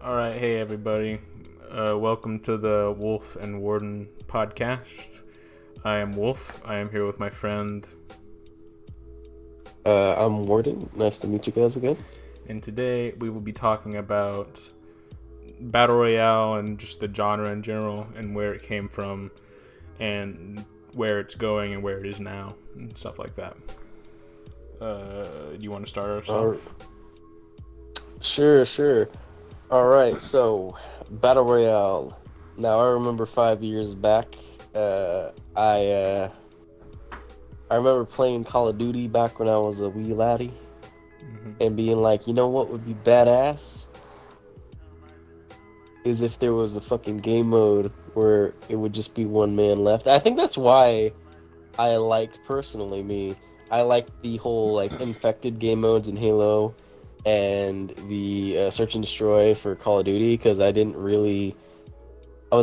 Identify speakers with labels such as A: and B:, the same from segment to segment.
A: All right, hey everybody. Welcome to the Wolf and Warden podcast. I am Wolf. I am here with my friend,
B: I'm Warden. Nice to meet you guys again.
A: and today we will be talking about Battle Royale and just the genre in general and where it came from and where it's going and where it is now and stuff like that. Do you want to start us off?
B: Uh, sure. All right, so Battle Royale. Now I remember 5 years back. I remember playing Call of Duty back when I was a wee laddie, and being like, you know what would be badass? Is if there was a fucking game mode where it would just be one man left. I think that's why I liked I liked the whole like infected game modes in Halo and the search and destroy for Call of Duty because I was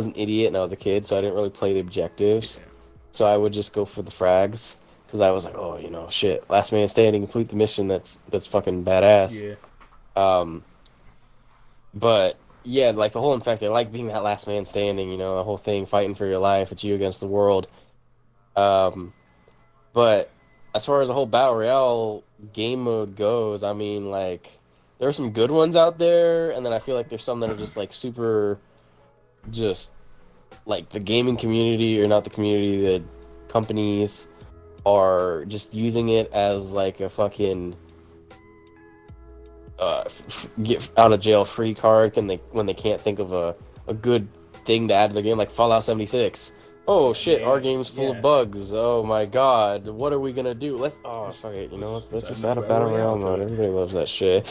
B: an idiot and I was a kid, so I didn't really play the objectives.
A: Yeah.
B: So I would just go for the frags because I was like, oh, shit, last man standing, complete the mission. That's fucking badass.
A: Yeah.
B: But yeah, like the whole infected, I like being that last man standing. The whole thing, fighting for your life. It's you against the world. But as far as the whole Battle Royale game mode goes, I mean, like, there are some good ones out there, and then I feel like there's some that are just, like, super, just, like, the gaming community, or not the community, the companies are just using it as, like, a fucking get out of jail free card when they can't think of a good thing to add to the game, like Fallout 76. Oh shit,
A: Yeah,
B: our game's full of bugs. Oh my god, what are we gonna do? Let's fuck it, let's just add a battle royale mode. Everybody loves that shit.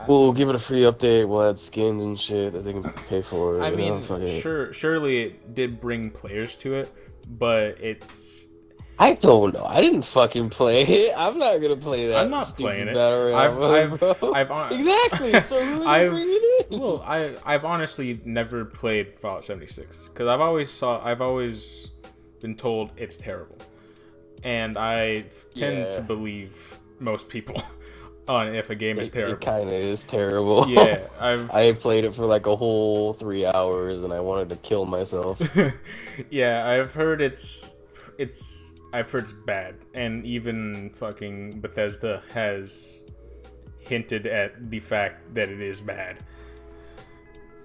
B: We'll give it a free update. We'll add skins and shit that they can pay for.
A: I mean,
B: fuck it.
A: surely it did bring players to it, but
B: I don't know. I didn't fucking play it. I'm not gonna play that.
A: I'm not
B: stupid
A: playing it.
B: battle royale mode, bro.
A: Exactly.
B: So who's bringing it in?
A: Well, I've honestly never played Fallout 76 because I've always been told it's terrible, and I tend to believe most people on if a game is terrible.
B: It kind of is terrible.
A: Yeah,
B: I played it for like a whole 3 hours and I wanted to kill myself.
A: Yeah, I've heard it's bad, and even fucking Bethesda has hinted at the fact that it is bad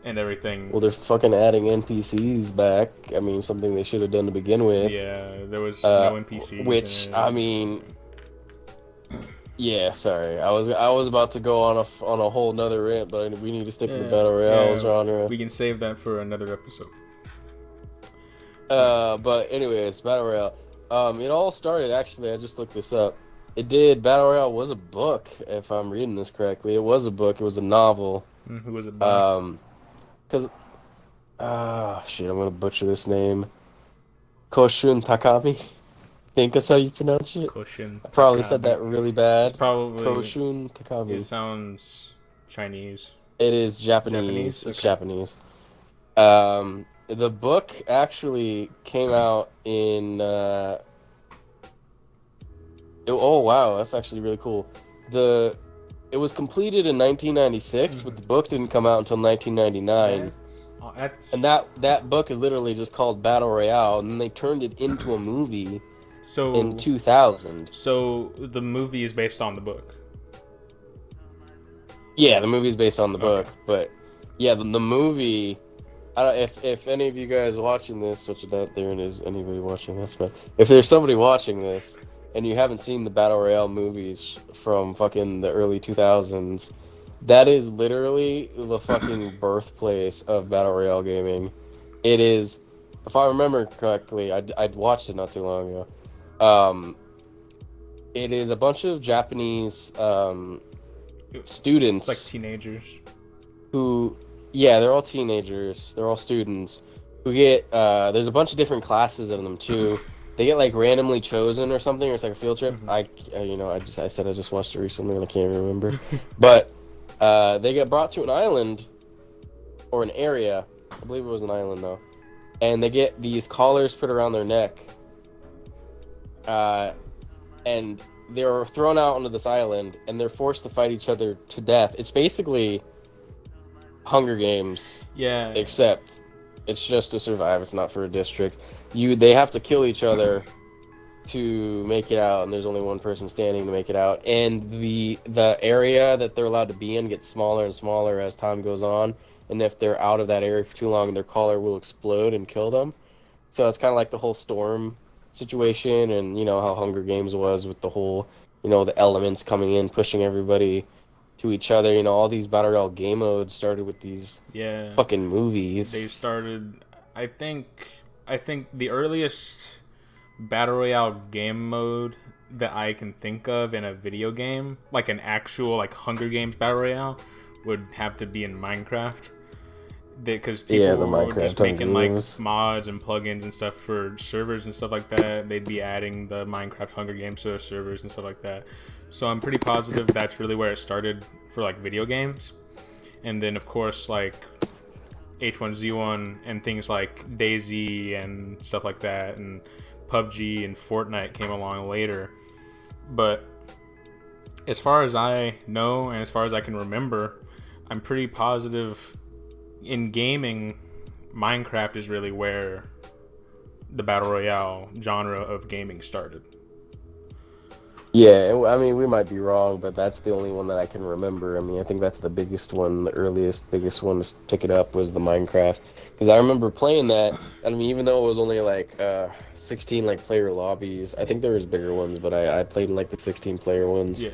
A: and everything.
B: Well, they're fucking adding NPCs back. I mean, something they should have done to begin with.
A: Yeah, there was no NPCs.
B: Which, I mean, yeah, sorry. I was about to go on a whole nother rant, but we need to stick to the Battle Royale genre.
A: We can save that for another episode.
B: But anyways, Battle Royale. It all started, actually, I just looked this up. Battle Royale was a book, if I'm reading this correctly. It was a book, it was a novel.
A: Who was it by?
B: Shit, I'm gonna butcher this name. Koshun Takami? I think that's how you pronounce it.
A: Koshun.
B: I probably said that really bad.
A: It's probably
B: Koshun Takami.
A: It sounds Chinese.
B: It is Japanese. It's
A: Okay.
B: Japanese. The book actually came out in oh wow, that's actually really cool. It was completed in 1996, but the book didn't come out until 1999. And that book is literally just called Battle Royale, and then they turned it into a movie in 2000.
A: So the movie is based on the book.
B: Yeah, the movie is based on the book, but yeah, the movie. I don't. If any of you guys watching this, which I doubt there is anybody watching this, but if there's somebody watching this and you haven't seen the Battle Royale movies from fucking the early 2000s, that is literally the fucking birthplace of Battle Royale gaming. It is, if I remember correctly, I'd watched it not too long ago. It is a bunch of Japanese students,
A: It's like teenagers
B: who. Yeah, they're all teenagers. They're all students who get. There's a bunch of different classes of them too. They get like randomly chosen or something, or it's like a field trip.
A: Mm-hmm.
B: I said I just watched it recently and I can't remember. But they get brought to an island or an area. I believe it was an island though, and they get these collars put around their neck. And they're thrown out onto this island, and they're forced to fight each other to death. It's basically Hunger Games,
A: Yeah.
B: except it's just to survive. It's not for a district. They have to kill each other to make it out, and there's only one person standing to make it out. And the area that they're allowed to be in gets smaller and smaller as time goes on. And if they're out of that area for too long, their collar will explode and kill them. So it's kind of like the whole storm situation, and you know how Hunger Games was with the whole, you know, the elements coming in, pushing everybody to each other. You know, all these battle royale game modes started with these
A: Yeah.
B: fucking movies.
A: They started. I think. I think the earliest battle royale game mode that I can think of in a video game, like an actual like Hunger Games battle royale, would have to be in Minecraft. Because people
B: The
A: were
B: Minecraft
A: just
B: Hunger
A: making like
B: Games.
A: mods and plugins and stuff for servers and stuff like that. They'd be adding the Minecraft Hunger Games to their servers and stuff like that. So I'm pretty positive that's really where it started for like video games. And then of course like H1Z1 and things like DayZ and stuff like that, and PUBG and Fortnite came along later. But as far as I know and as far as I can remember, I'm pretty positive in gaming, Minecraft is really where the battle royale genre of gaming started.
B: Yeah, I mean, we might be wrong, but that's the only one that I can remember. I mean, I think that's the biggest one, the earliest, biggest one to pick it up was the Minecraft. Because I remember playing that, I mean, even though it was only like 16 like player lobbies, I think there was bigger ones, but I played in like the 16 player ones.
A: Yeah.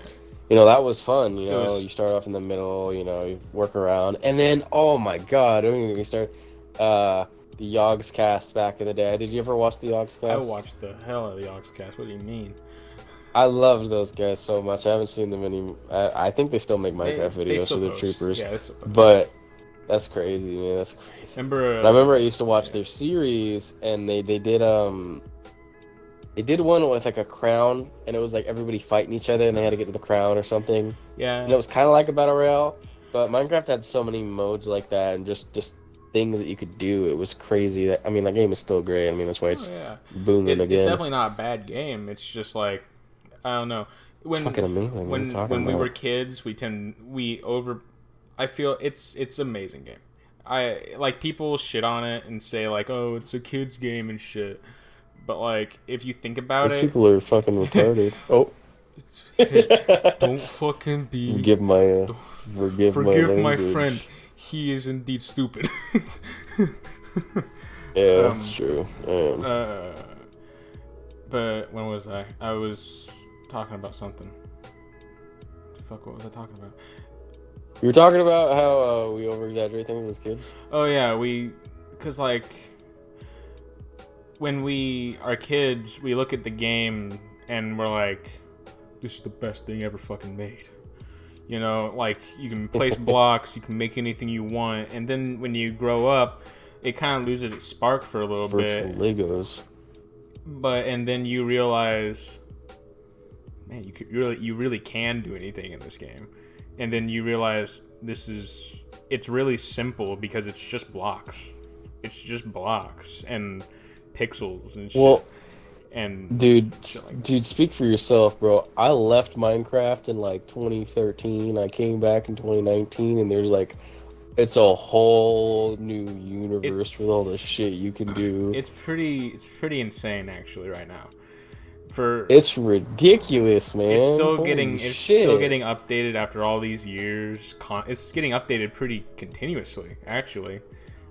B: You know, that was fun, you
A: It
B: know,
A: was-
B: you start off in the middle, you know, you work around, and then, oh my god, don't even get me started, the Yogs cast back in the day. Did you ever watch the Yogs cast?
A: I watched the hell out of the Oxcast. What do you mean?
B: I loved those guys so much. I haven't seen them any. I think they still make Minecraft
A: They
B: videos,
A: still
B: so they're
A: post.
B: troopers.
A: Yeah, they still post.
B: But that's crazy, man. That's crazy.
A: Remember?
B: But I remember I used to watch their series, and they did one with like a crown, and it was like everybody fighting each other, and they had to get to the crown or something.
A: Yeah.
B: And it was kind of like a battle royale, but Minecraft had so many modes like that, and just things that you could do. It was crazy. I mean, that game is still great. I mean, that's why it's booming again.
A: It's definitely not a bad game. It's just like I don't know.
B: It's fucking amazing.
A: When we were kids, I feel it's amazing game. I like people shit on it and say like, oh, it's a kids game and shit. But like, if you think about
B: Those
A: it,
B: people are fucking retarded. Oh,
A: don't fucking be.
B: forgive my
A: my
B: language.
A: friend. He is indeed stupid.
B: Yeah, that's true.
A: But when was I? I was talking about something. Fuck, what was I talking about?
B: You were talking about how we over-exaggerate things as kids.
A: Oh yeah, because like when we are kids, we look at the game and we're like, this is the best thing ever fucking made. You know, like you can place blocks, you can make anything you want, and then when you grow up, it kind of loses its spark for a little
B: Virtual
A: bit.
B: Legos.
A: And then you realize, man, you really can do anything in this game. And then you realize it's really simple because it's just blocks. It's just blocks and pixels and shit.
B: Well,
A: and
B: dude,
A: like
B: speak for yourself, bro. I left Minecraft in like 2013. I came back in 2019, and there's like, it's a whole new universe with all the shit you can do.
A: It's pretty insane actually right now.
B: It's ridiculous, man.
A: It's still
B: Holy
A: getting
B: shit.
A: updated after all these years. It's getting updated pretty continuously actually.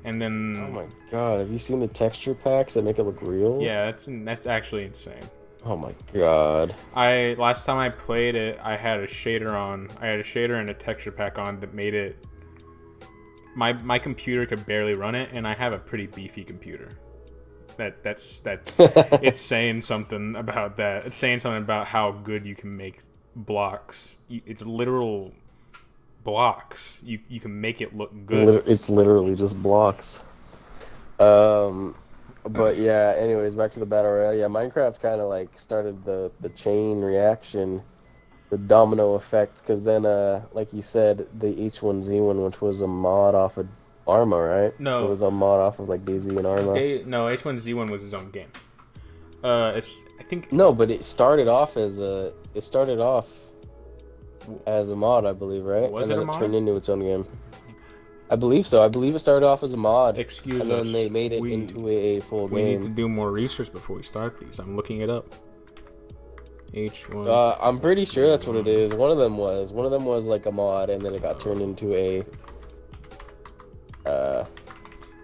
A: And then
B: oh my god, have you seen the texture packs that make it look real?
A: Yeah, that's actually insane.
B: Oh my god.
A: Last time I played it, I had a shader on. I had a shader and a texture pack on that made it. My computer could barely run it, and I have a pretty beefy computer. That's it's saying something about that. It's saying something about how good you can make blocks. It's literal blocks. You can make it look good.
B: It's literally just blocks. But yeah, anyways, back to the battle royale. Yeah, Minecraft kind of like started the chain reaction, the domino effect, because then like you said, the H1Z1, which was a mod off of Arma, right?
A: No,
B: it was a mod off of like DayZ and Arma.
A: No, H1Z1 was his own game. I think
B: no, but it started off as a mod, I believe, right?
A: Was
B: and
A: it
B: then
A: a mod?
B: turned into its own game. I believe so. I believe it started off as a mod.
A: Excuse
B: and
A: us.
B: then they made it into a full
A: We
B: game.
A: need to do more research before we start these. I'm looking it up. H1.
B: I'm pretty sure that's what it is. One of them was like a mod, and then it got turned into a.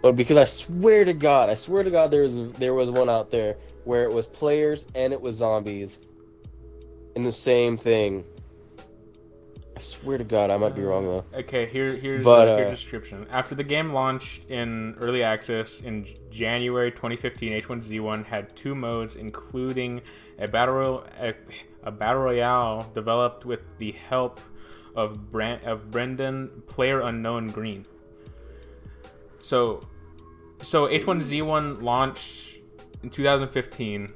B: But because I swear to God, there was one out there where it was players and it was zombies, in the same thing. I swear to God, I might be wrong though.
A: Okay, here's the description. After the game launched in early access in January 2015, H1Z1 had 2 modes, including a battle royale developed with the help of Brendan, player unknown Green. So H1Z1 launched in 2015,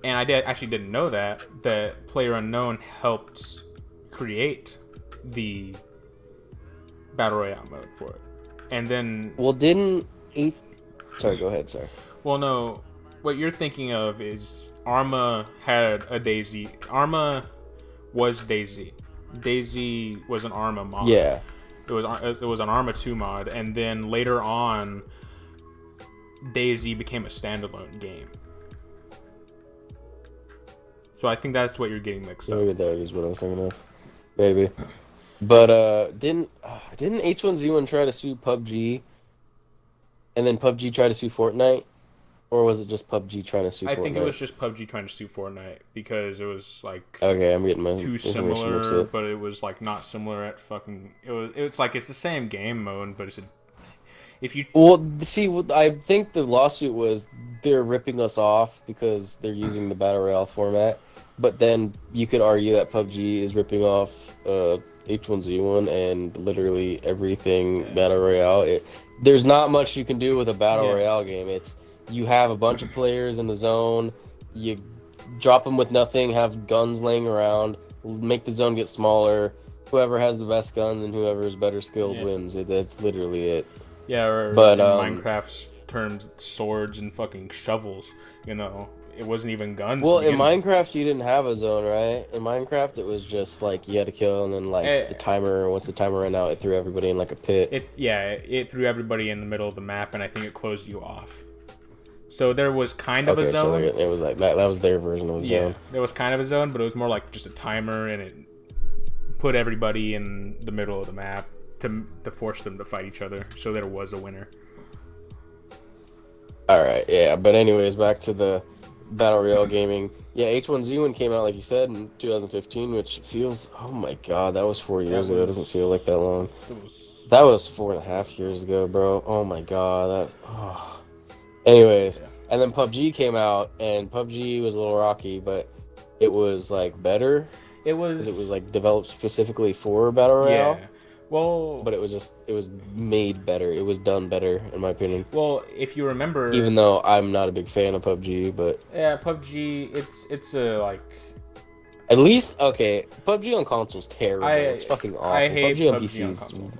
A: and I actually didn't know that player unknown helped create the battle royale mode for it, and then
B: sorry, go ahead. Sorry.
A: Well, no, what you're thinking of is Arma had a Daisy. Arma was Daisy. Daisy was an Arma mod.
B: Yeah.
A: It was an Arma 2 mod, and then later on, Daisy became a standalone game. So I think that's what you're getting mixed up.
B: Maybe that is what I was thinking of. Maybe. But didn't H1Z1 try to sue PUBG, and then PUBG try to sue Fortnite, or was it just PUBG trying to sue Fortnite?
A: I think it was just PUBG trying to sue Fortnite because it was like
B: okay, I'm getting my
A: too similar, but it was like not similar at fucking. It's like it's the same game mode, but
B: I think the lawsuit was they're ripping us off because they're using the Battle Royale format. But then you could argue that PUBG is ripping off H1Z1 and literally everything Battle Royale. There's not much you can do with a Battle Royale game. You have a bunch of players in the zone, you drop them with nothing, have guns laying around, make the zone get smaller. Whoever has the best guns and whoever is better skilled wins. That's literally it.
A: Yeah, or Minecraft's terms, swords and fucking shovels, It wasn't even guns.
B: Well, in Minecraft, you didn't have a zone, right? In Minecraft, it was just like you had to kill, and then once the timer ran out, it threw everybody in like a pit.
A: It threw everybody in the middle of the map, and I think it closed you off. So there was kind of a zone.
B: So it was like that was their version of a zone.
A: Yeah, there was kind of a zone, but it was more like just a timer, and it put everybody in the middle of the map to force them to fight each other. So there was a winner.
B: All right, yeah, but anyways, back to the Battle Royale gaming. Yeah, H1Z1 came out, like you said, in 2015, which feels, oh my god, that was 4 years ago. It doesn't feel like that long. That was 4.5 years ago, bro. Oh my god, Anyways, and then PUBG came out, and PUBG was a little rocky, but it was, like, better. It was like, developed specifically for Battle Royale.
A: Yeah. Well,
B: but it was made better. It was done better, in my opinion.
A: Well, if you remember,
B: even though I'm not a big fan of PUBG, but
A: yeah, PUBG, it's a like.
B: At least PUBG on console's terrible. It's fucking awful.
A: I hate
B: PUBG on PC.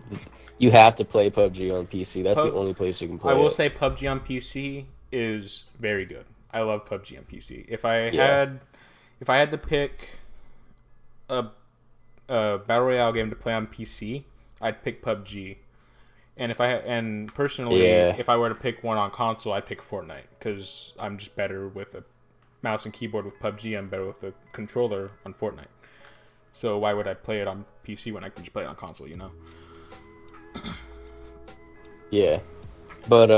B: You have to play PUBG on PC. That's the only place you can play.
A: I will say PUBG on PC is very good. I love PUBG on PC. If I had to pick a battle royale game to play on PC, I'd pick PUBG. And if I were to pick one on console, I'd pick Fortnite because I'm just better with a mouse and keyboard with PUBG. I'm better with a controller on Fortnite. So why would I play it on PC when I can just play it on console?
B: Yeah, but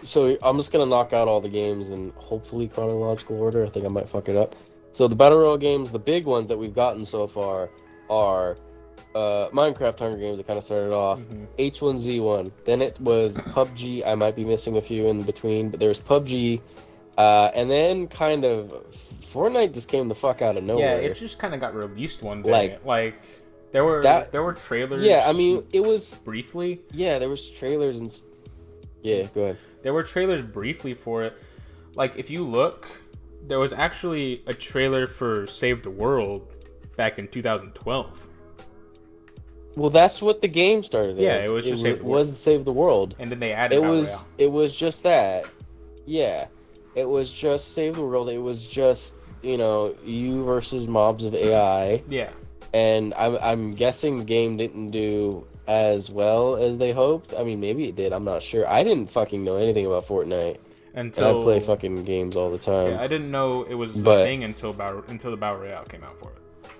B: so I'm just gonna knock out all the games in hopefully chronological order. I think I might fuck it up. So the Battle Royale games, the big ones that we've gotten so far are Minecraft Hunger Games that kind of started off, H1Z1, then it was PUBG, I might be missing a few in between, but there's PUBG, and then kind of Fortnite just came the fuck out of nowhere.
A: Yeah, it just kind of got released one day. Like there were trailers.
B: Yeah, I mean, it was
A: briefly.
B: Yeah, there was trailers and yeah, go ahead.
A: There were trailers briefly for it. Like if you look, there was actually a trailer for Save the World back in 2012.
B: Well, that's what the game started as.
A: Yeah, it was just
B: Save the World.
A: And then they added
B: It was just that. Yeah. It was just Save the World. It was just, you versus mobs of AI.
A: Yeah.
B: and I'm guessing the game didn't do as well as they hoped. I mean, maybe it did. I'm not sure. I didn't fucking know anything about Fortnite, and I play
A: until
B: fucking games all the
A: yeah,
B: time.
A: I didn't know it was a
B: But
A: thing until the Battle Royale came out for it.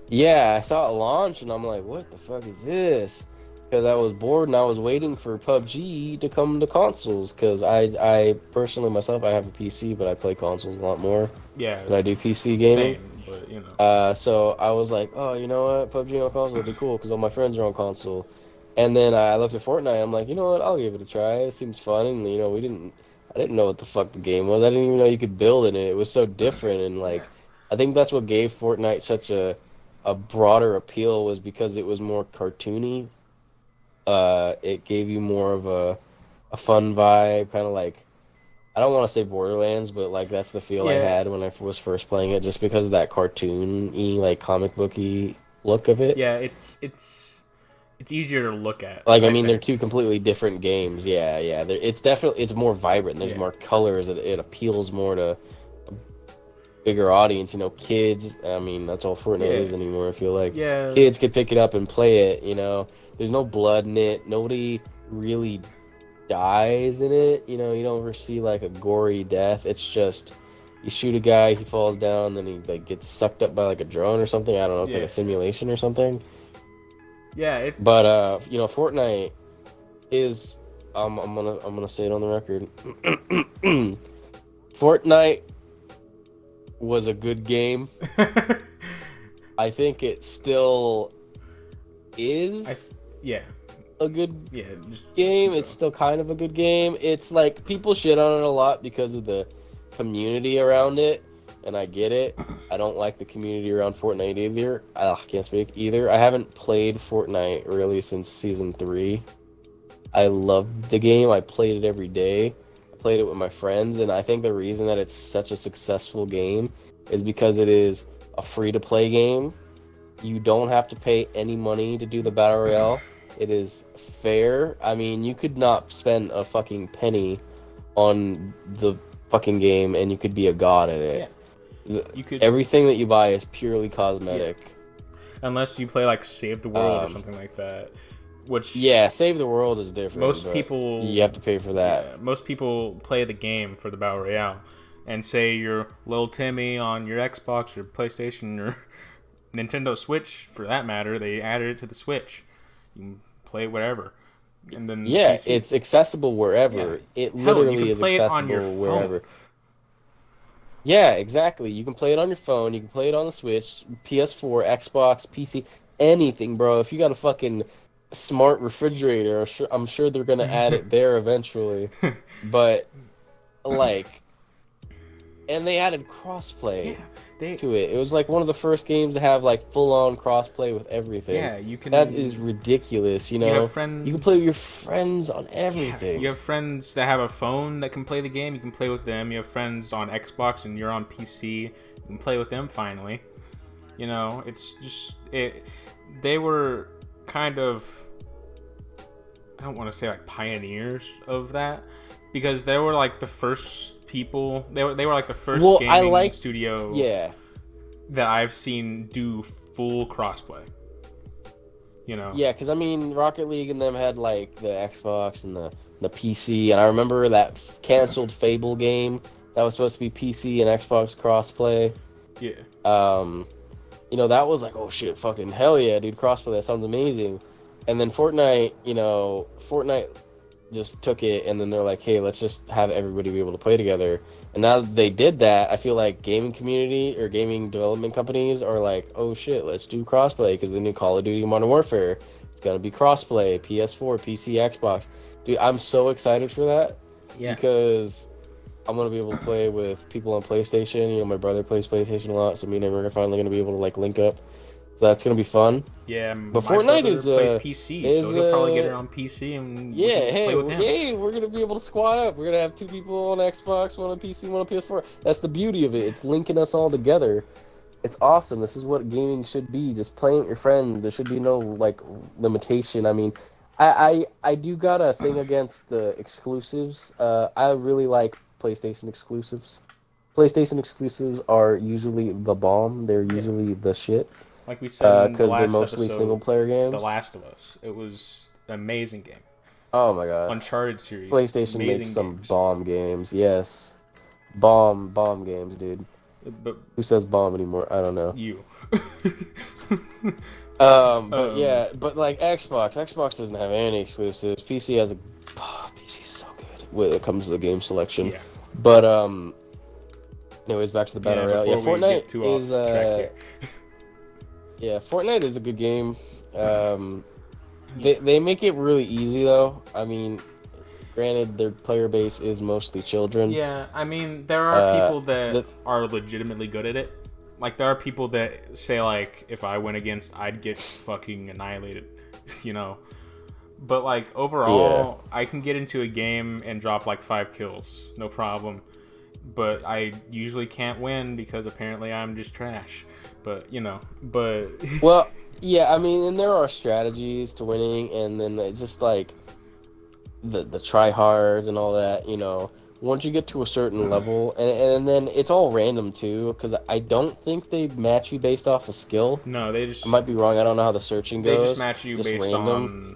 B: yeah, I saw it launch, and I'm like, what the fuck is this? Because I was bored and I was waiting for PUBG to come to consoles. Because I personally myself, I have a PC, but I play consoles a lot more
A: Yeah,
B: than I do PC gaming.
A: same, but you know.
B: So I was like, oh, you know what? PUBG on console would be cool because all my friends are on console. And then I looked at Fortnite. I'm like, you know what? I'll give it a try. It seems fun. And I didn't know what the fuck the game was. I didn't even know you could build in it. It was so different. And
A: Yeah.
B: like, I think that's what gave Fortnite such a broader appeal was because it was more cartoony. It gave you more of a fun vibe, kind of like I don't want to say Borderlands, but like that's the feel I
A: Yeah,
B: had when I was first playing it, just because of that cartoon-y, like comic booky look of it.
A: yeah, it's easier to look at,
B: Like, I
A: I
B: mean, they're two
A: think.
B: completely different games. Yeah, yeah. It's definitely it's more vibrant. There's
A: Yeah.
B: more colors. It appeals more to a bigger audience. You know, kids. I mean, that's all Fortnite
A: Yeah.
B: is anymore. I feel like
A: Yeah.
B: kids could pick it up and play it. You know, there's no blood in it. Nobody really dies in it. You know, you don't ever see like a gory death. It's just you shoot a guy, he falls down, then he like gets sucked up by like a drone or something. I don't know. It's like
A: Yeah.
B: a simulation or something.
A: Yeah,
B: But
A: it's
B: you know, Fortnite is I'm gonna say it on the record. Fortnite was a good game. I think it still
A: I
B: is
A: yeah.
B: a good
A: Yeah, just
B: game.
A: keep
B: It's
A: going.
B: still kind of a good game. It's like people shit on it a lot because of the community around it, and I get it. I don't like the community around Fortnite either. I can't speak either. I haven't played Fortnite really since season 3. I loved the game. I played it every day. I played it with my friends, and I think the reason that it's such a successful game is because it is a free-to-play game. You don't have to pay any money to do the battle royale. It is fair. I mean, you could not spend a fucking penny on the fucking game and you could be a god at
A: Yeah.
B: it.
A: You could
B: Everything that you buy is purely
A: yeah.
B: cosmetic.
A: Unless you play like Save the World or
B: Um,
A: something like that, which
B: yeah, Save the World is different,
A: most
B: but you
A: people
B: have to pay for that.
A: yeah, most people play the game for the Battle Royale. And say you're Lil Timmy on your Xbox or PlayStation or Nintendo Switch for that matter, they added it to the Switch. You can play it wherever. And then
B: Yeah,
A: PC.
B: it's accessible
A: Yeah.
B: wherever. It
A: Hell, you
B: literally
A: can
B: is
A: play it on your
B: accessible
A: phone.
B: wherever. Yeah, exactly. You can play it on your phone, you can play it on the Switch, PS4, Xbox, PC, anything, bro. If you got a fucking smart refrigerator, I'm sure they're gonna add it there eventually. But like, and they added crossplay
A: Yeah, they
B: to it. It was like one of the first games to have like full-on crossplay with everything.
A: yeah, you
B: That is
A: can
B: ridiculous, you
A: you have
B: know? You can play with your
A: friends
B: friends on
A: yeah,
B: everything.
A: you have friends that have a phone that can play the game, you can play with them. You have friends on Xbox and you're on PC, you can play with them finally. You know, it's just it they were kind of I don't want to say like pioneers of that because they were like the first people they were like the first
B: Well, I
A: gaming
B: like,
A: studio
B: yeah.
A: that I've seen do full crossplay. You know.
B: Yeah, because I mean, Rocket League and them had like the Xbox and the PC, and I remember that canceled Fable game that was supposed to be PC and Xbox crossplay.
A: Yeah.
B: Um, you know, that was like, oh shit, fucking hell yeah, dude, crossplay, that sounds amazing. And then Fortnite, you know, Fortnite just took it, and then they're like, hey, let's just have everybody be able to play together. And now that they did that, I feel like gaming community or gaming development companies are like, oh shit, let's do crossplay because the new Call of Duty Modern Warfare is gonna be crossplay, PS4, PC, Xbox. Dude, I'm so excited for that
A: Yeah.
B: because I'm gonna be able to play with people on PlayStation. You know, my brother plays PlayStation a lot, so me and him are finally gonna be able to like link up. So that's gonna be fun.
A: Yeah,
B: But
A: my
B: Fortnite
A: brother plays PC, so
B: is
A: he'll probably get it on PC and we
B: yeah,
A: can play
B: hey,
A: with him.
B: hey, we're gonna be able to squad up. We're gonna have two people on Xbox, one on PC, one on PS4. That's the beauty of it. It's linking us all together. It's awesome. This is what gaming should be. Just playing with your friends. There should be no like limitation. I mean, I do got a thing against the exclusives. I really like PlayStation exclusives. PlayStation exclusives are usually the bomb. They're
A: Yeah.
B: usually the shit.
A: Like we said in the
B: Because they're
A: last
B: mostly
A: episode,
B: single player
A: The
B: games.
A: Last of Us. It was an amazing game.
B: Oh my god.
A: Uncharted series.
B: PlayStation makes
A: amazing
B: some
A: games.
B: bomb games. Yes. Bomb games, dude.
A: But
B: Who says bomb anymore? I don't know.
A: you.
B: But yeah, but like Xbox doesn't have any exclusives. PC has PC's so good when it comes to the game selection.
A: Yeah.
B: But anyways, back to the battle royale. Yeah,
A: before we get
B: Fortnite
A: too off
B: is
A: track here.
B: yeah, Fortnite is a good game. They make it really easy though. I mean, granted, their player base is mostly children.
A: Yeah, I mean, there are people that are legitimately good at it. Like, there are people that say, like, if I went against, I'd get fucking annihilated, you know? But, like, overall, I can get into a game and drop, like, 5 kills, no problem. But I usually can't win because apparently I'm just trash. But, you know,
B: Well, yeah, I mean, and there are strategies to winning, and then it's just, like, the try-hards and all that, you know. Once you get to a certain level, and then it's all random too, because I don't think they match you based off of skill.
A: No, they just...
B: I might be wrong, I don't know how the searching goes.
A: They just match you
B: random.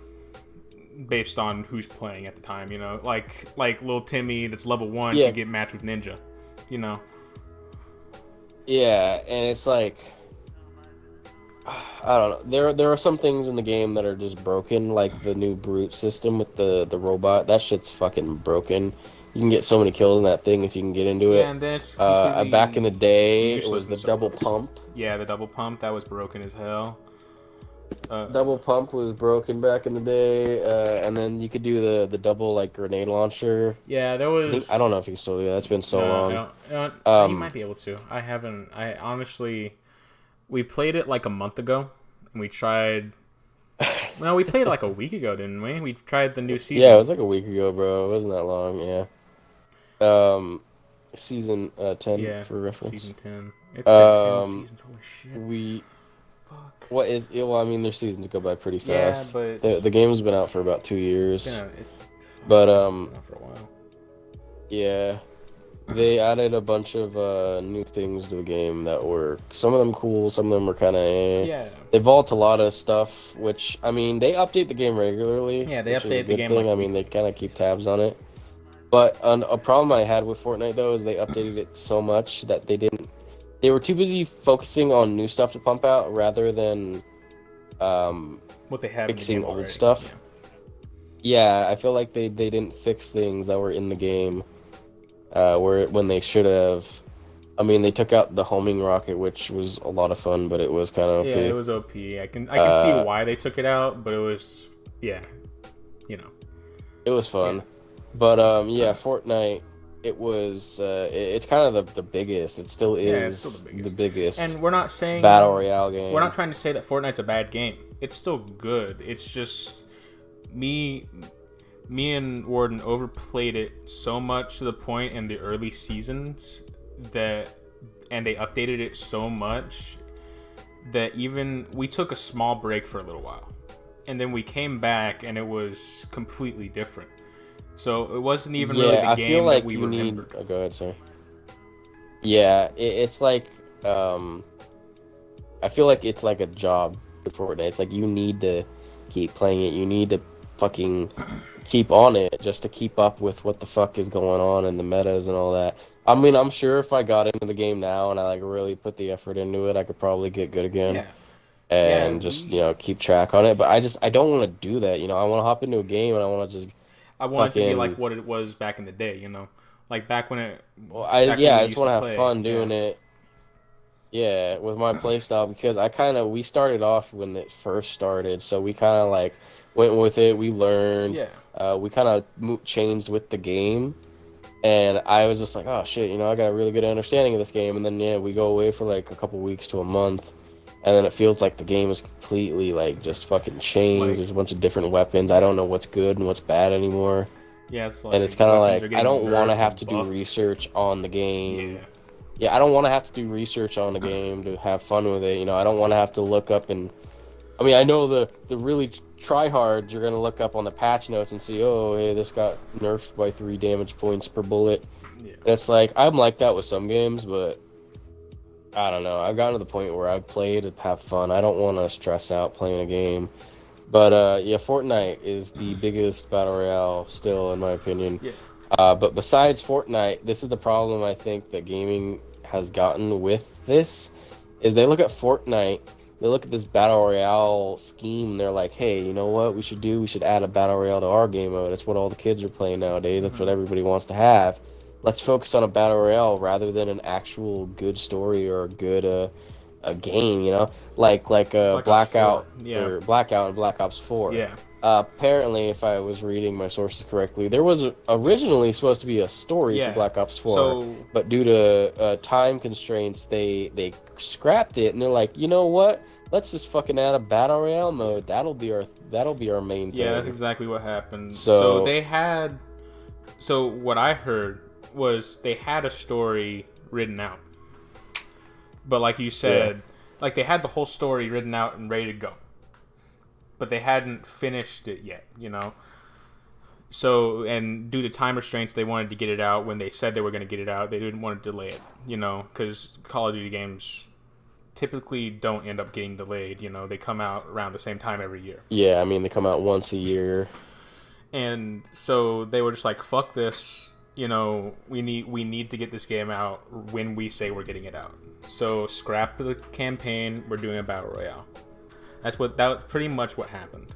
A: based on who's playing at the time, you know? Like little Timmy that's level 1
B: Yeah.
A: could get matched with Ninja, you know?
B: Yeah, and it's like... I don't know. There are some things in the game that are just broken, like the new brute system with the robot. That shit's fucking broken. You can get so many kills in that thing if you can get into it.
A: Yeah, and then it's completely
B: back in the day, it was
A: useless
B: the
A: and so
B: double
A: broken.
B: pump.
A: Yeah, the double pump, that was broken as hell.
B: Double pump was broken back in the day, and then you could do the double like grenade launcher.
A: Yeah, there was...
B: I don't know if you can still do that. It's been so long.
A: You might be able to. I honestly... We played it like a month ago, and we tried... No, we played it like a week ago, didn't we? We tried the new season.
B: Yeah, it was like a week ago, bro. It wasn't that long, yeah. Season 10 for reference.
A: Season 10. It's been 10 seasons, holy shit. Fuck.
B: What is... Well, I mean, their seasons go by pretty fast.
A: Yeah, but...
B: The game's been out for about 2 years.
A: Yeah, it's...
B: But,
A: been out for a while.
B: Yeah. They added a bunch of new things to the game that were... Some of them cool, some of them were kind of...
A: Yeah.
B: They vault a lot of stuff, which... I mean, they update the game regularly.
A: Yeah, they
B: which is
A: update
B: a
A: the
B: good
A: game
B: thing.
A: like
B: I mean, they kind of keep tabs on it. But a problem I had with Fortnite, though, is they updated it so much that they didn't... They were too busy focusing on new stuff to pump out rather than
A: what they have
B: fixing
A: in the game
B: old
A: already.
B: stuff. Yeah, I feel like they didn't fix things that were in the game when they should have. I mean, they took out the homing rocket, which was a lot of fun, but it was kind of OP.
A: Yeah, it was OP. I can see why they took it out, but it was, yeah, you know.
B: It was fun.
A: Yeah.
B: But yeah, Fortnite, it was it's kind of the biggest. It still is
A: it's still
B: the biggest.
A: And we're not saying
B: battle royale game.
A: We're not trying to say that Fortnite's a bad game. It's still good. It's just me and Warden overplayed it so much to the point in the early seasons and they updated it so much that even we took a small break for a little while. And then we came back and it was completely different. So it wasn't even really the game that we remembered.
B: Oh, go ahead, sorry. Yeah, it's like I feel like it's like a job with Fortnite. It's like you need to keep playing it. You need to fucking keep on it just to keep up with what the fuck is going on and the metas and all that. I mean, I'm sure if I got into the game now and I like really put the effort into it, I could probably get good again.
A: Yeah.
B: And just, you know, keep track on it. But I don't want to do that, you know. I want to hop into a game and I want to just
A: I want it to be like what it was back in the day, you know? Like back when it...
B: Well, I just want to have fun doing it. Yeah, with my playstyle, because we started off when it first started, so we kind of like went with it, we learned, we kind of changed with the game, and I was just like, oh shit, you know, I got a really good understanding of this game, and then we go away for like a couple weeks to a month, and then it feels like the game is completely like just fucking changed. There's a bunch of different weapons. I don't know what's good and what's bad anymore.
A: Yeah, it's like,
B: and it's kind of like I don't want to have to do research on the game. Yeah, I don't want to have to do research on the game to have fun with it. You know, I don't want to have to look up and... I mean, I know the really tryhards are going to look up on the patch notes and see, oh, hey, this got nerfed by 3 damage points per bullet. Yeah. And it's like, I'm like that with some games, but I don't know. I've gotten to the point where I play to have fun. I don't want to stress out playing a game. But yeah, Fortnite is the biggest battle royale still, in my opinion.
A: Yeah.
B: But besides Fortnite, this is the problem I think that gaming has gotten with this, is they look at Fortnite, they look at this battle royale scheme, and they're like, hey, you know what we should do? We should add a battle royale to our game mode. That's what all the kids are playing nowadays. That's what everybody wants to have. Let's focus on a battle royale rather than an actual good story or a good a game, you know, like
A: Black Ops 4.
B: Blackout
A: Yeah.
B: or Blackout and Black Ops 4.
A: Yeah.
B: Apparently, if I was reading my sources correctly, there was originally supposed to be a story
A: Yeah.
B: for Black Ops 4,
A: So
B: but due to time constraints, they scrapped it, and they're like, you know what? Let's just fucking add a battle royale mode. That'll be our main thing.
A: yeah, that's exactly what happened.
B: So
A: they had. So what I heard was they had a story written out, but like you said, like they had the whole story written out and ready to go, but they hadn't finished it yet. You know. So, and due to time restraints, they wanted to get it out when they said they were going to get it out. They didn't want to delay it, you know, because Call of Duty games typically don't end up getting delayed. You know, they come out around the same time every year.
B: Yeah, I mean, they come out once a year.
A: And so they were just like, "Fuck this." You know, we need to get this game out when we say we're getting it out. So scrap the campaign. We're doing a battle royale. That was pretty much what happened.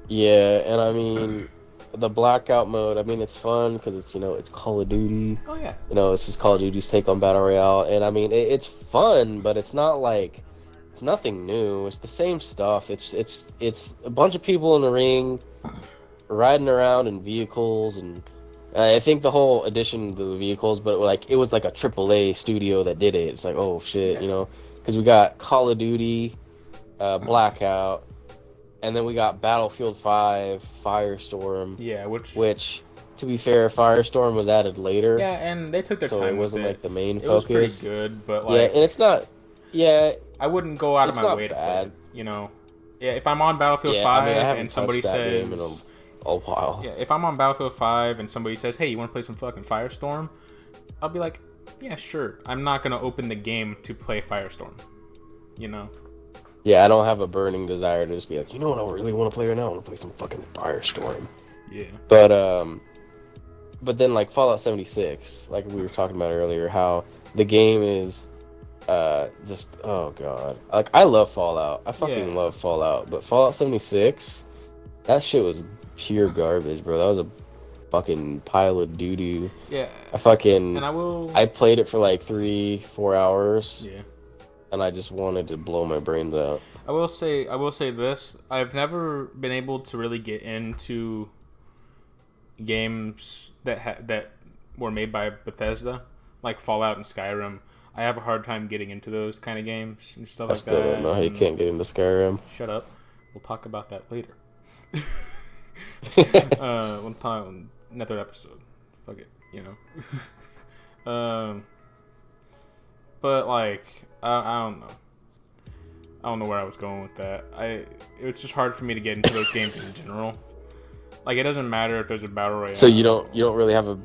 B: Yeah, and I mean, the Blackout mode, I mean, it's fun because it's, you know, it's Call of Duty.
A: Oh yeah.
B: You know, it's just Call of Duty's take on Battle Royale. And I mean, it's fun, but it's not like, it's nothing new. It's the same stuff. It's a bunch of people in the ring riding around in vehicles. And I think the whole addition to the vehicles, but like, it was like a AAA studio that did it. It's like, oh shit, you know, because we got Call of Duty, Blackout. And then we got Battlefield 5, Firestorm.
A: Yeah,
B: which, to be fair, Firestorm was added later.
A: Yeah, and they took their time.
B: So it
A: with
B: wasn't
A: it.
B: like the main
A: It
B: focus.
A: was pretty good, but like,
B: yeah, and it's not. Yeah,
A: I wouldn't go out of
B: it's
A: my
B: not
A: way to play
B: bad.
A: it. You know, yeah. If I'm on Battlefield
B: yeah,
A: 5
B: I mean, I haven't
A: and somebody
B: touched that
A: says,
B: game in a while.
A: yeah, if I'm on Battlefield 5 and somebody says, "Hey, you want to play some fucking Firestorm?" I'll be like, "Yeah, sure." I'm not gonna open the game to play Firestorm. You know.
B: Yeah, I don't have a burning desire to just be like, you know what I really want to play right now? I want to play some fucking Firestorm.
A: Yeah.
B: But then like Fallout 76, like we were talking about earlier, how the game is just, oh god. Like, I love Fallout. I fucking love Fallout. But Fallout 76, that shit was pure garbage, bro. That was a fucking pile of doo-doo.
A: Yeah.
B: I played it for like 3-4 hours.
A: Yeah.
B: And I just wanted to blow my brains out.
A: I will say this. I've never been able to really get into games that were made by Bethesda, like Fallout and Skyrim. I have a hard time getting into those kind of games and stuff like that.
B: I still don't know how you can't get into Skyrim.
A: Shut up. We'll talk about that later. One time, another episode. Fuck it, you know. But like, I don't know. I don't know where I was going with that. It's just hard for me to get into those games in general. Like, it doesn't matter if there's a battle royale.
B: So you don't really have a.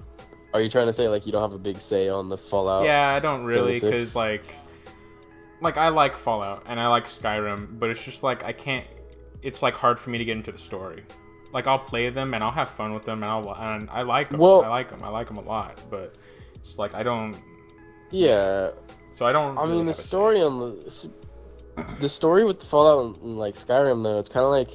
B: Are you trying to say like you don't have a big say on the Fallout?
A: Yeah, I don't really, because like I like Fallout and I like Skyrim, but it's just like I can't. It's like hard for me to get into the story. Like, I'll play them and I'll have fun with them and I like them.
B: Well,
A: I like them a lot, but it's like I don't.
B: Yeah.
A: So I don't.
B: I
A: really
B: mean, the story on the story with Fallout and like Skyrim though, it's kind of like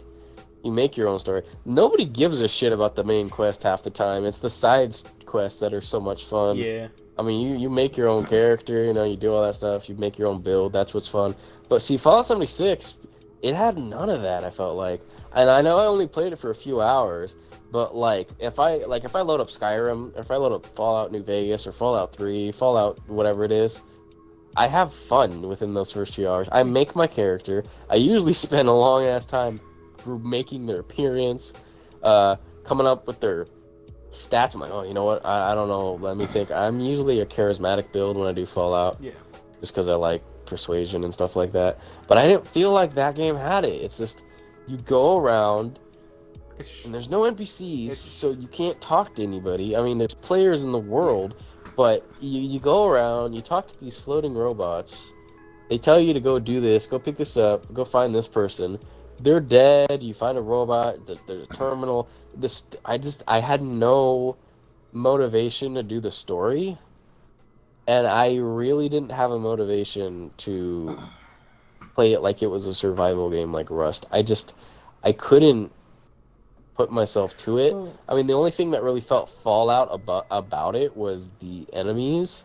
B: you make your own story. Nobody gives a shit about the main quest half the time. It's the side quests that are so much fun.
A: Yeah.
B: I mean, you make your own character, you know, you do all that stuff, you make your own build, that's what's fun. But see, Fallout 76, it had none of that, I felt like. And I know I only played it for a few hours, but like if I load up Skyrim, or if I load up Fallout New Vegas or Fallout 3, Fallout whatever it is, I have fun within those first few hours. I make my character. I usually spend a long ass time making their appearance, coming up with their stats. I'm like, oh, you know what? I don't know. Let me think. I'm usually a charismatic build when I do Fallout.
A: Yeah.
B: Just because I like persuasion and stuff like that. But I didn't feel like that game had it. It's just, you go around, and there's no NPCs, so you can't talk to anybody. I mean, there's players in the world, But you go around, you talk to these floating robots. They tell you to go do this, go pick this up, go find this person. They're dead. You find a robot. There's a terminal. I had no motivation to do the story, and I really didn't have a motivation to play it like it was a survival game like Rust. I couldn't put myself to it.
A: Well,
B: I mean, the only thing that really felt Fallout about it was the enemies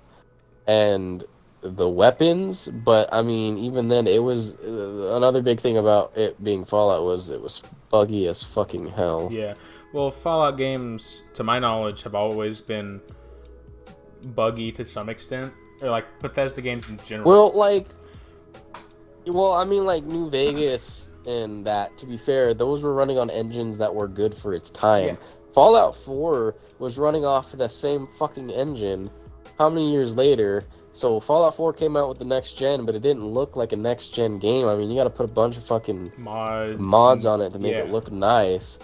B: and the weapons. But I mean, even then, it was another big thing about it being Fallout was it was buggy as fucking hell.
A: yeah. Well, Fallout games, to my knowledge, have always been buggy to some extent, or like Bethesda games in general.
B: I mean, like New Vegas and that. To be fair, those were running on engines that were good for its time.
A: Yeah.
B: Fallout 4 was running off the same fucking engine. How many years later? So Fallout 4 came out with the next gen, but it didn't look like a next gen game. I mean, you got to put a bunch of fucking mods on it to make it look nice.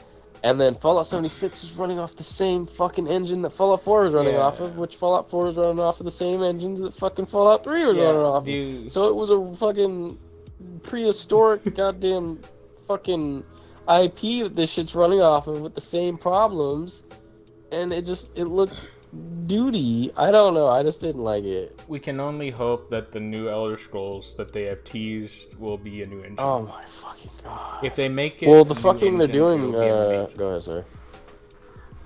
B: And then Fallout 76 is running off the same fucking engine that Fallout 4 was running off of, which Fallout 4 is running off of the same engines that fucking Fallout 3 was running off of. So it was a fucking prehistoric goddamn fucking IP that this shit's running off of with the same problems. And it looked duty. I don't know. I just didn't like it.
A: We can only hope that the new Elder Scrolls that they have teased will be a new engine.
B: Oh my fucking god.
A: If they make it,
B: well, the fucking they're doing. Go ahead, sir.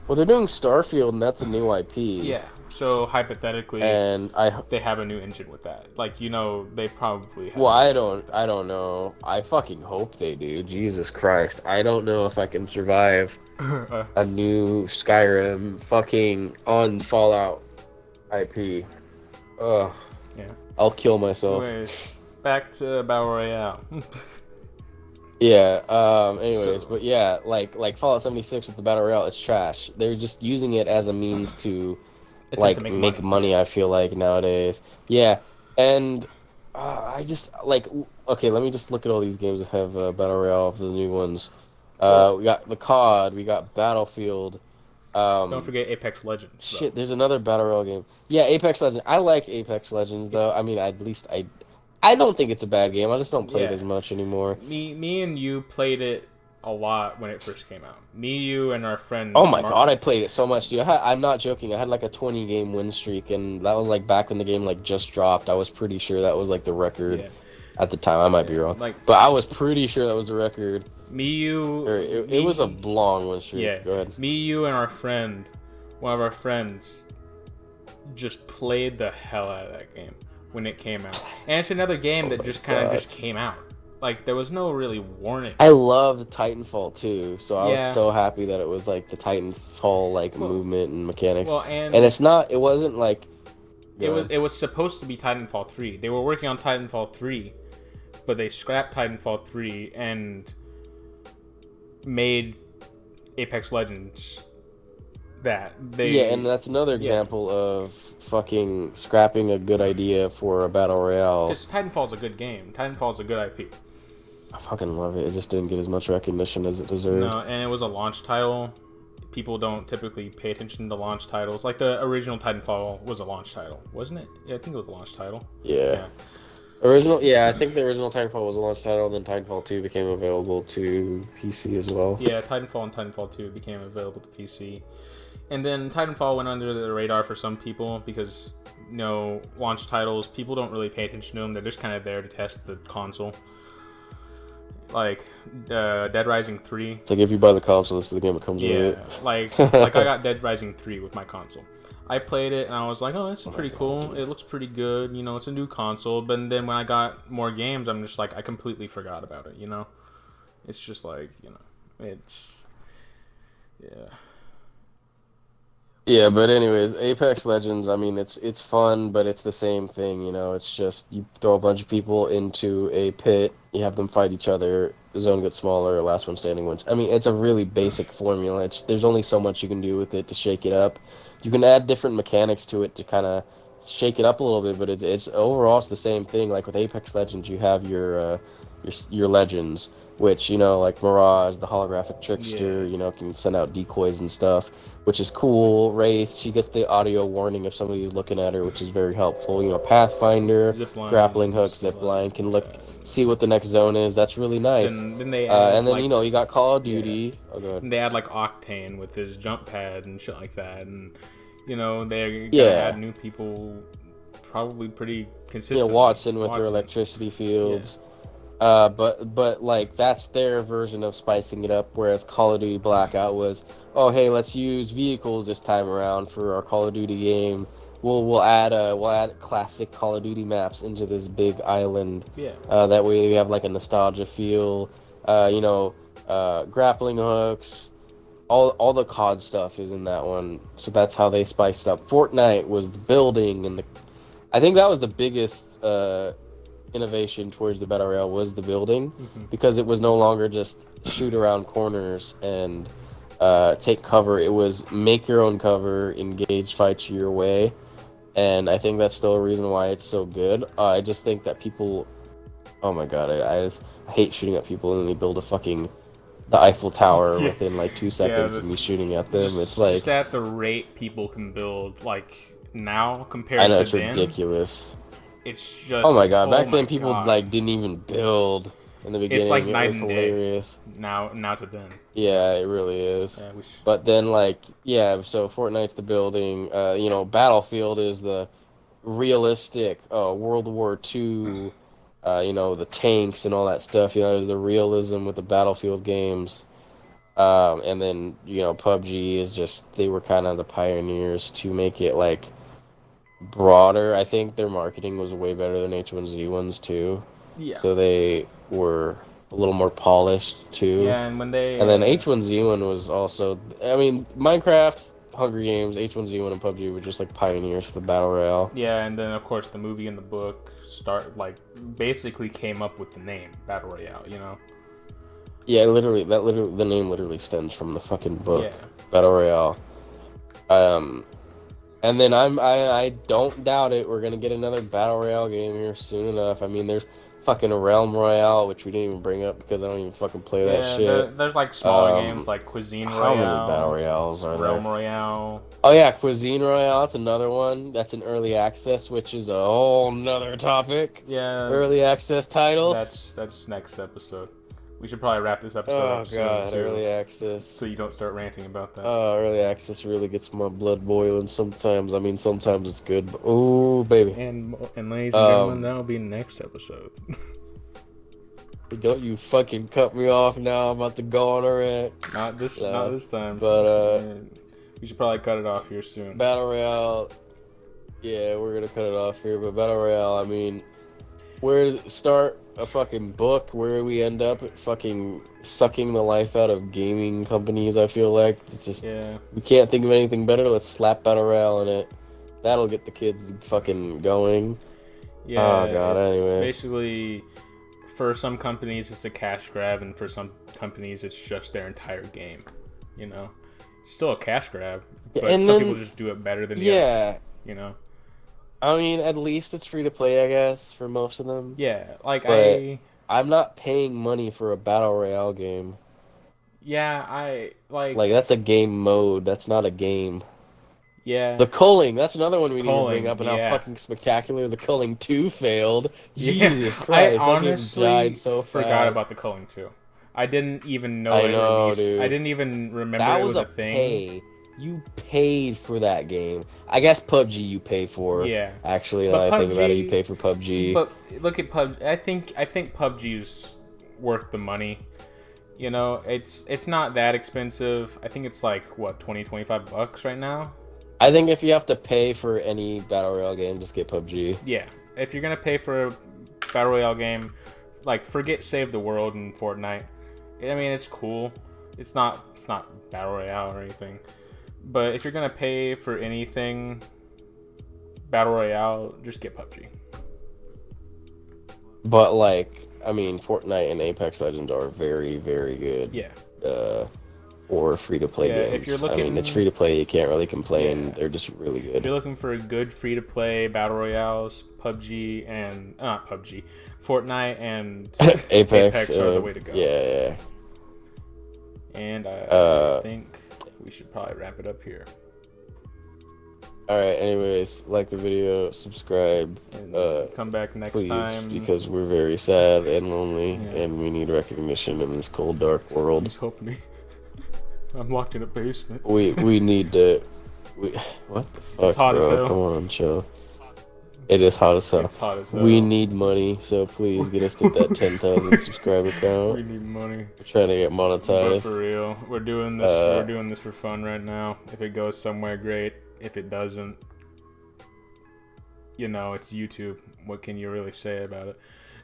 B: Well, they're doing Starfield, and that's a new IP.
A: Yeah. So hypothetically,
B: and
A: they have a new engine with that. Like, you know, they probably have.
B: Well, I don't know. I fucking hope they do. Jesus Christ, I don't know if I can survive a new Skyrim fucking on Fallout IP. Ugh.
A: Yeah.
B: I'll kill myself.
A: Anyways, back to Battle Royale.
B: Yeah. Anyways, but yeah, like Fallout 76 with the Battle Royale, it's trash. They're just using it as a means to make money. I feel like nowadays. Yeah, and I just okay. Let me just look at all these games that have Battle Royale for the new ones. We got the COD. We got Battlefield.
A: Don't forget Apex Legends.
B: Shit, there's another Battle Royale game. Yeah, Apex Legends. I like Apex Legends though. I mean, at least I don't think it's a bad game. I just don't play it as much anymore.
A: Me and you played it a lot when it first came out. Me, you, and our friend.
B: Oh my god, I played it so much, dude. I'm not joking. I had like a 20-game win streak, and that was like back when the game like just dropped. I was pretty sure that was like the record at the time. I might be wrong, but I was pretty sure that was the record.
A: Me, you.
B: It was a long win streak.
A: Yeah.
B: Go ahead.
A: Me, you, and our friend, one of our friends, just played the hell out of that game when it came out. And it's another game that just kind of just came out. Like, there was no really warning.
B: I love Titanfall too, so I was so happy that it was like the Titanfall movement and mechanics.
A: Well, and
B: it wasn't like
A: it was supposed to be Titanfall 3. They were working on Titanfall 3, but they scrapped Titanfall 3 and made Apex Legends and
B: that's another example of fucking scrapping a good idea for a battle royale.
A: Because Titanfall's a good game. Titanfall's a good IP.
B: I fucking love it. It just didn't get as much recognition as it deserved.
A: No, and it was a launch title. People don't typically pay attention to launch titles. Like the original Titanfall was a launch title, wasn't it? Yeah, I think it was a launch title.
B: Yeah. I think the original Titanfall was a launch title, and then Titanfall 2 became available to PC as well.
A: Yeah, Titanfall and Titanfall 2 became available to PC. And then Titanfall went under the radar for some people because, launch titles, people don't really pay attention to them. They're just kind of there to test the console. Like, Dead Rising 3.
B: It's like if you buy the console, this is the game that comes with it.
A: Yeah, like I got Dead Rising 3 with my console. I played it and I was like, oh, this is pretty cool. It looks pretty good. It's a new console. But then when I got more games, I'm just like, I completely forgot about it, It's just like, it's... Yeah.
B: Yeah, but anyways, Apex Legends, I mean, it's fun, but it's the same thing, It's just you throw a bunch of people into a pit, you have them fight each other, the zone gets smaller, last one standing wins. I mean, it's a really basic formula. There's only so much you can do with it to shake it up. You can add different mechanics to it to kind of shake it up a little bit, but it's overall it's the same thing. Like with Apex Legends, you have your your legends, which, like Mirage, the holographic trickster,
A: Yeah.
B: can send out decoys and stuff, which is cool. Wraith, she gets the audio warning if somebody's looking at her, which is very helpful. Pathfinder, grappling hook,
A: Ziplines,
B: zipline can see what the next zone is. That's really nice.
A: then they
B: And
A: add
B: then,
A: like
B: you got Call of
A: yeah,
B: Duty. Oh, go ahead.
A: and they add like Octane with his jump pad and shit like that, and they're gonna
B: Yeah.
A: add new people probably pretty consistently.
B: Watson with her electricity fields. But like that's their version of spicing it up. Whereas Call of Duty Blackout was, oh hey, let's use vehicles this time around for our Call of Duty game. We'll add classic Call of Duty maps into this big island.
A: Yeah.
B: That way we have like a nostalgia feel. Grappling hooks. All the COD stuff is in that one. So that's how they spiced up. Fortnite was the building and I think that was the biggest innovation towards the battle royale was the building, because it was no longer just shoot around corners and take cover. It was make your own cover, engage fights your way, and I think that's still a reason why it's so good. I just think that people, oh my god, I hate shooting at people and they build the Eiffel Tower within like 2 seconds of me shooting at them. It's like
A: just at the rate people can build like now compared
B: I know
A: to
B: it's
A: then.
B: Ridiculous.
A: It's just
B: oh my god! Back then, people didn't even build in the beginning.
A: It's like
B: night and hilarious.
A: Day. Now to then.
B: Yeah, it really is. Yeah, but then, so Fortnite's the building. Battlefield is the realistic World War II. The tanks and all that stuff. There's the realism with the Battlefield games. And then PUBG is just, they were kind of the pioneers to make it broader. I think their marketing was way better than H1Z1's too.
A: Yeah.
B: So they were a little more polished too.
A: Yeah, and
B: then H1Z1 was also, Minecraft, Hunger Games, H1Z1, and PUBG were just pioneers for the battle royale.
A: Yeah, and then of course the movie and the book basically came up with the name battle royale.
B: Yeah, the name literally stems from the fucking book, Battle Royale. And then I don't doubt it, we're gonna get another Battle Royale game here soon enough. There's fucking Realm Royale, which we didn't even bring up because I don't even fucking play that shit.
A: There's smaller games like Cuisine Royale.
B: How many Battle Royales are there?
A: Realm Royale.
B: Oh yeah, Cuisine Royale, that's another one. That's an early access, which is a whole nother topic.
A: Yeah.
B: Early access titles.
A: That's next episode. We should probably wrap this episode up soon. Oh god,
B: early access.
A: So you don't start ranting about that.
B: Early access really gets my blood boiling sometimes. Sometimes it's good, but oh baby.
A: And ladies and gentlemen, that'll be next episode.
B: Don't you fucking cut me off now. I'm about to go on a rant.
A: Not this time.
B: But
A: we should probably cut it off here soon.
B: Battle Royale. Yeah, we're gonna cut it off here, but Battle Royale, where does it start? A fucking book, where we end up fucking sucking the life out of gaming companies. I feel like it's just we can't think of anything better. Let's slap Battle Royale in it. That'll get the kids fucking going.
A: Yeah.
B: Oh god. Anyways,
A: basically, for some companies it's a cash grab, and for some companies it's just their entire game. It's still a cash grab, but some people just do it better than the others.
B: At least it's free to play, I guess, for most of them.
A: Yeah,
B: I'm not paying money for a battle royale game.
A: Yeah,
B: that's a game mode. That's not a game.
A: Yeah.
B: The culling. That's another one we need to bring up, and how fucking spectacular the culling 2 failed. Jesus Christ,
A: I honestly
B: died so fast.
A: Forgot about the culling 2. I didn't even know it released. Dude. I didn't even remember it was a thing.
B: Pay. You paid for that game. I guess PUBG you pay for.
A: Yeah.
B: Actually, now that I think about it, you pay for PUBG.
A: But look at PUBG. I think PUBG's worth the money. It's not that expensive. I think it's $20-$25 right now.
B: I think if you have to pay for any Battle Royale game, just get PUBG.
A: Yeah. If you're going to pay for a Battle Royale game, forget Save the World and Fortnite. It's cool. It's not Battle Royale or anything. But if you're going to pay for anything Battle Royale, just get PUBG.
B: But, Fortnite and Apex Legends are very, very good.
A: Yeah.
B: or free-to-play
A: Yeah, if you're
B: games. I mean, it's
A: looking,
B: free-to-play, you can't really complain.
A: yeah,
B: They're just really
A: if you're
B: good.
A: looking for a good free-to-play battle royales, PUBG and not PUBG, Fortnite and
B: Apex,
A: Apex are the way to go.
B: yeah.
A: And I
B: Uh,
A: think we should probably wrap it up here.
B: Alright, anyways, like the video, subscribe,
A: And come back next
B: please,
A: time.
B: because we're very sad and lonely,
A: Yeah.
B: and we need recognition in this cold, dark world.
A: Please help me. I'm locked in a basement.
B: We need to... what the fuck,
A: It's hot as
B: bro?
A: hell.
B: Come on, chill. It is hot as hell.
A: It's hot as hell.
B: We need money, so please get us to that 10,000 subscriber count.
A: We need money.
B: We're trying to get
A: But
B: monetized.
A: for real, we're doing this. We're doing this for fun right now. If it goes somewhere, great. If it doesn't, you know, it's YouTube. What can you really say about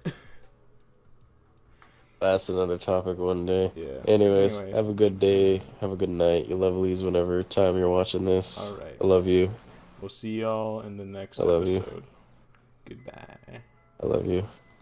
A: it?
B: That's another topic one day.
A: Yeah.
B: Anyways, have a good day. Have a good night. You lovelies whenever time you're watching this.
A: All right.
B: I love you.
A: We'll see y'all in the next
B: I love
A: episode.
B: you.
A: Goodbye.
B: I love you.